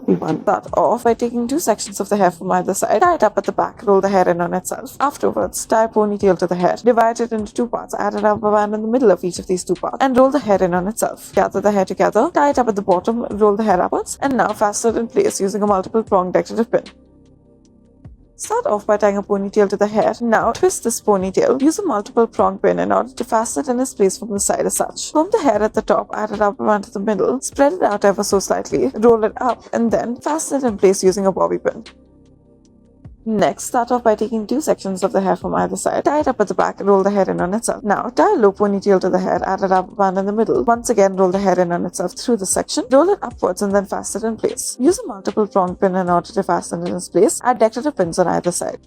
bobby bun. Start off by taking 2 sections of the hair from either side, tie it up at the back, roll the hair in on itself. Afterwards, tie a ponytail to the hair, divide it into 2 parts, add a rubber band in the middle of each of these 2 parts, and roll the hair in on itself. Gather the hair together, tie it up at the bottom, roll the hair upwards, and now fasten it in place using a multiple prong decorative pin. Start off by tying a ponytail to the hair. Now twist this ponytail. Use a multiple prong pin in order to fasten it in its place from the side as such. Comb the hair at the top, add a rubber band to the middle, spread it out ever so slightly, roll it up, and then fasten it in place using a bobby pin. Next, start off by taking 2 sections of the hair from either side, tie it up at the back, roll the hair in on itself. Now, tie a low ponytail to the hair, add a rubber band in the middle. Once again, roll the hair in on itself through the section, roll it upwards and then fasten it in place. Use a multiple prong pin in order to fasten it in place. Add decorative pins on either side.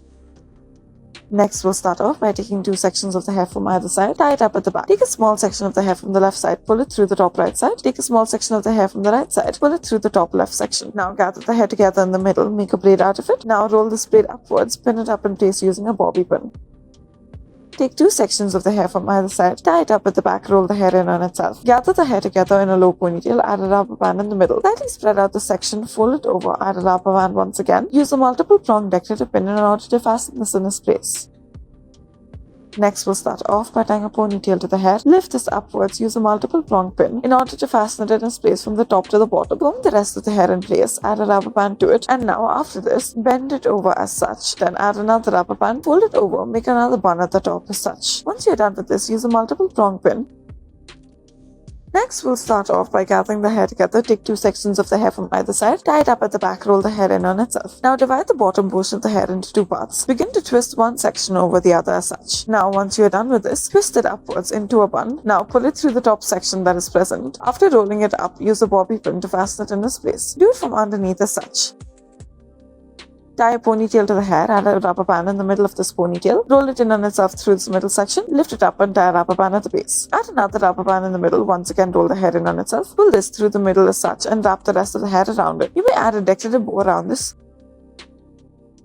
Next, we'll start off by taking 2 sections of the hair from either side, tie it up at the back. Take a small section of the hair from the left side, pull it through the top right side. Take a small section of the hair from the right side, pull it through the top left section. Now gather the hair together in the middle, make a braid out of it. Now roll this braid upwards, pin it up in place using a bobby pin. Take 2 sections of the hair from either side, tie it up at the back, roll the hair in on itself. Gather the hair together in a low ponytail, add a rubber band in the middle. Slightly spread out the section, fold it over, add a rubber band once again. Use a multiple prong decorative pin in order to fasten this in its place. Next, we'll start off by tying a ponytail to the hair. Lift this upwards, use a multiple prong pin in order to fasten it in its place from the top to the bottom. Comb the rest of the hair in place, add a rubber band to it, and now after this, bend it over as such. Then add another rubber band, fold it over, make another bun at the top as such. Once you're done with this, use a multiple prong pin. Next, we'll start off by gathering the hair together. Take 2 sections of the hair from either side, tie it up at the back, roll the hair in on itself. Now divide the bottom portion of the hair into 2 parts. Begin to twist one section over the other as such. Now once you're done with this, twist it upwards into a bun. Now pull it through the top section that is present. After rolling it up, use a bobby pin to fasten it in its place. Do it from underneath as such. Tie a ponytail to the hair, add a rubber band in the middle of this ponytail, roll it in on itself through this middle section, lift it up and tie a rubber band at the base. Add another rubber band in the middle, once again roll the hair in on itself, pull this through the middle as such and wrap the rest of the hair around it. You may add a decorative bow around this.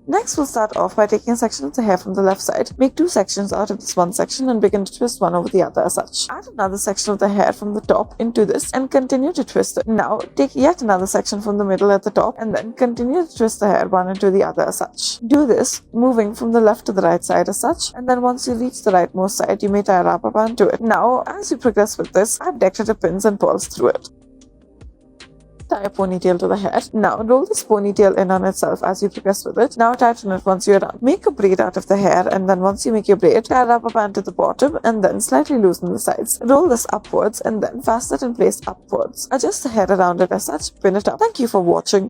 Next, we'll start off by taking a section of the hair from the left side, make 2 sections out of this one section and begin to twist one over the other as such. Add another section of the hair from the top into this and continue to twist it. Now, take yet another section from the middle at the top and then continue to twist the hair one into the other as such. Do this, moving from the left to the right side as such, and then once you reach the rightmost side, you may tie a rubber band to it. Now, as you progress with this, add decorative pins and pearls through it. Tie a ponytail to the hair. Now roll this ponytail in on itself as you progress with it. Now tighten it once you're done. Make a braid out of the hair and then once you make your braid, tie a rubber band to the bottom and then slightly loosen the sides. Roll this upwards and then fasten it in place upwards. Adjust the hair around it as such, pin it up. Thank you for watching.